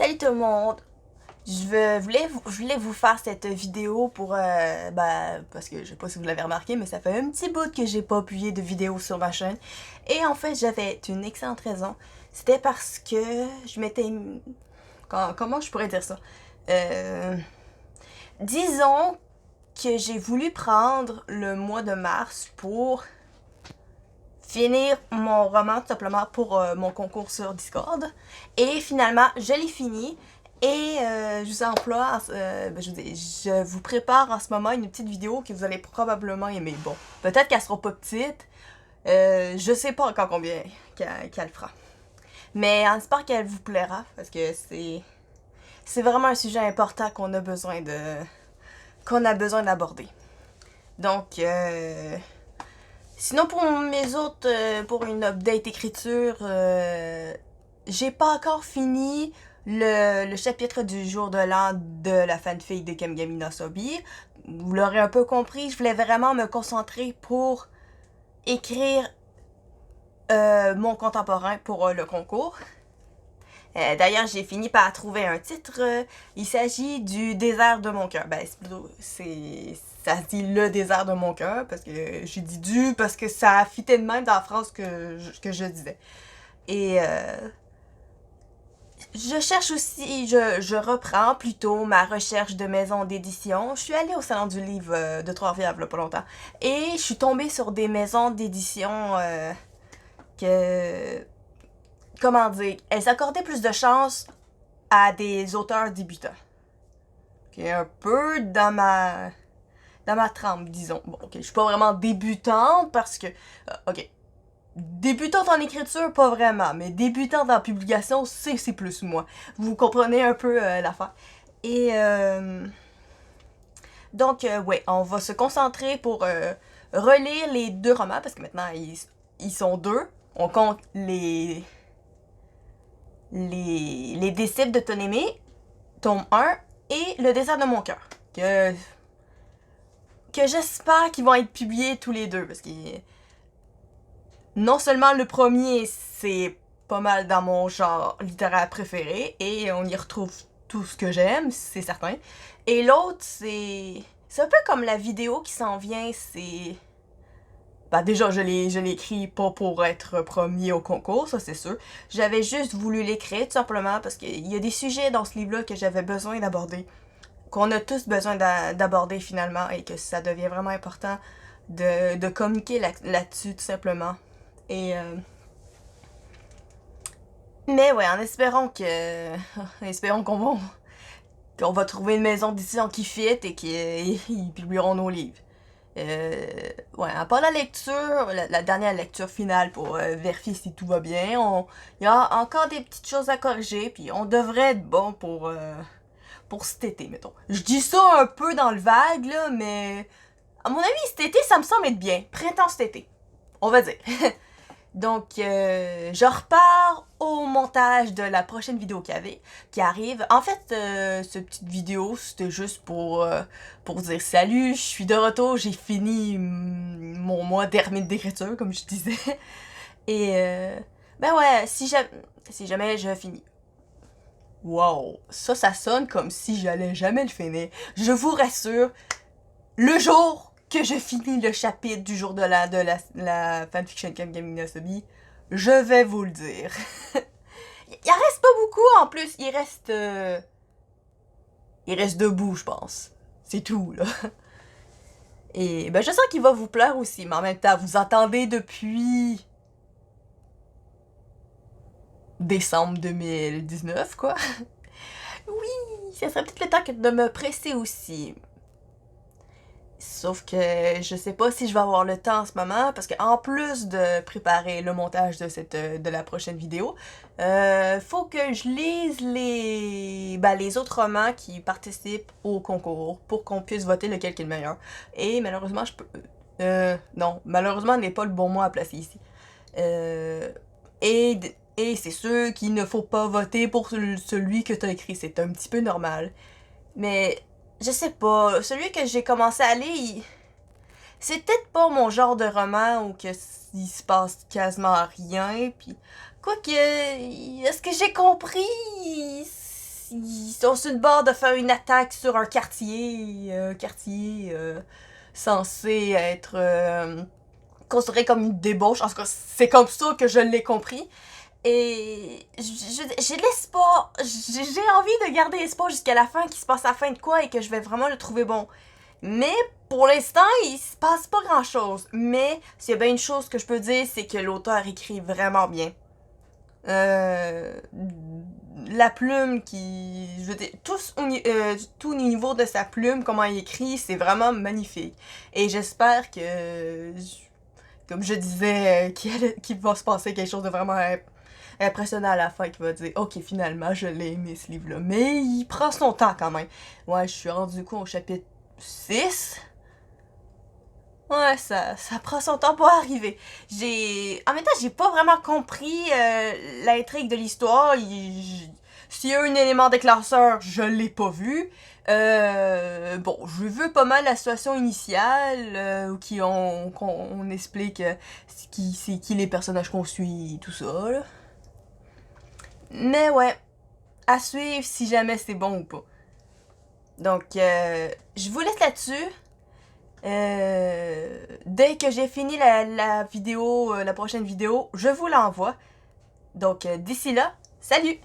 Salut tout le monde! Je voulais vous faire cette vidéo pour, parce que je sais pas si vous l'avez remarqué, mais ça fait un petit bout que j'ai pas publié de vidéo sur ma chaîne. Et en fait, j'avais une excellente raison. C'était parce que je m'étais... Comment je pourrais dire ça? Euh, Disons que j'ai voulu prendre le mois de mars pour finir mon roman tout simplement pour mon concours sur Discord. Et finalement, je l'ai fini. Et je vous emploie, je vous prépare en ce moment une petite vidéo que vous allez probablement aimer. Bon, peut-être qu'elle sera pas petite. Je sais pas encore combien qu'elle fera. Mais on espère qu'elle vous plaira parce que c'est vraiment un sujet important qu'on a besoin d'aborder. Donc, sinon, pour mes autres, pour une update écriture, j'ai pas encore fini le chapitre du jour de l'an de la fanfic de Kemgami no Sobi. Vous l'aurez un peu compris, je voulais vraiment me concentrer pour écrire mon contemporain pour le concours. D'ailleurs, j'ai fini par trouver un titre. Il s'agit du désert de mon cœur. Ben, ça se dit le désert de mon cœur, parce que j'ai dit du, parce que ça fitait de même dans la phrase que je disais. Et je cherche aussi, je reprends plutôt ma recherche de maison d'édition. Je suis allée au Salon du Livre de Trois-Rivières il y a pas longtemps. Et je suis tombée sur des maisons d'édition que... Comment dire? Elles accordaient plus de chance à des auteurs débutants. Qui est un peu dans ma trempe, disons. Bon, ok, je suis pas vraiment débutante parce que... ok. Débutante en écriture, pas vraiment, mais débutante en publication, c'est plus moi. Vous comprenez un peu l'affaire. Et donc, ouais, on va se concentrer pour relire les deux romans, parce que maintenant, ils sont deux. On compte les disciples de Tonémé, tome 1, et Le désert de mon cœur. Que j'espère qu'ils vont être publiés tous les deux, parce que non seulement le premier, c'est pas mal dans mon genre littéraire préféré, et on y retrouve tout ce que j'aime, c'est certain. Et l'autre, c'est un peu comme la vidéo qui s'en vient, c'est... Bah déjà, je l'ai écrit pas pour être premier au concours, ça c'est sûr. J'avais juste voulu l'écrire tout simplement parce qu'il y a des sujets dans ce livre-là que j'avais besoin d'aborder, qu'on a tous besoin d'aborder finalement, et que ça devient vraiment important de communiquer là-dessus tout simplement. Et mais ouais, en espérons qu'on va trouver une maison d'édition qui fit et qu'ils publieront nos livres. Ouais, à part la lecture, la dernière lecture finale pour vérifier si tout va bien, il y a encore des petites choses à corriger, puis on devrait être bon pour cet été, mettons. Je dis ça un peu dans le vague, là, mais à mon avis, cet été, ça me semble être bien. Printemps cet été, on va dire. Donc, je repars au montage de la prochaine vidéo qui arrive. En fait, cette petite vidéo, c'était juste pour dire salut, je suis de retour, j'ai fini mon mois d'hermine d'écriture, comme je disais. Et, ben ouais, si jamais je finis. Wow, ça sonne comme si j'allais jamais le finir. Je vous rassure, le jour que je finis le chapitre du jour de la fanfiction Kemgami no Sobi, je vais vous le dire. Il en reste pas beaucoup en plus, il reste debout, je pense. C'est tout, là. Et ben je sens qu'il va vous plaire aussi, mais en même temps, vous entendez depuis décembre 2019, quoi. Oui, ça serait peut-être le temps de me presser aussi. Sauf que je sais pas si je vais avoir le temps en ce moment, parce qu'en plus de préparer le montage de la prochaine vidéo, faut que je lise les autres romans qui participent au concours pour qu'on puisse voter lequel qui est le meilleur. Et malheureusement, je peux... non, malheureusement, n'est pas le bon mot à placer ici. Et c'est sûr qu'il ne faut pas voter pour celui que t'as écrit, c'est un petit peu normal. Mais... je sais pas, celui que j'ai commencé à lire, c'est peut-être pas mon genre de roman où il se passe quasiment rien, puis quoique, est-ce que j'ai compris, sont sur le bord de faire une attaque sur un quartier, censé être considéré comme une débauche. En tout cas, c'est comme ça que je l'ai compris. Et j'ai de l'espoir, j'ai envie de garder espoir jusqu'à la fin, qu'il se passe à la fin de quoi et que je vais vraiment le trouver bon. Mais pour l'instant, il se passe pas grand chose. Mais s'il y a bien une chose que je peux dire, c'est que l'auteur écrit vraiment bien. La plume qui... Je veux dire, tout au niveau de sa plume, comment il écrit, c'est vraiment magnifique. Et j'espère que, comme je disais, qu'il va se passer quelque chose de vraiment impressionnant à la fin, qui va dire « Ok, finalement, je l'ai aimé ce livre-là. » Mais il prend son temps quand même. Ouais, je suis rendu au chapitre 6. Ouais, ça prend son temps pour arriver. En même temps, j'ai pas vraiment compris l'intrigue de l'histoire. S'il y a un élément déclencheur, je l'ai pas vu. Bon, je veux pas mal la situation initiale, qu'on explique c'est qui les personnages qu'on suit, tout ça, là. Mais ouais, à suivre si jamais c'est bon ou pas. Donc, je vous laisse là-dessus. Dès que j'ai fini la vidéo, la prochaine vidéo, je vous l'envoie. Donc, d'ici là, salut!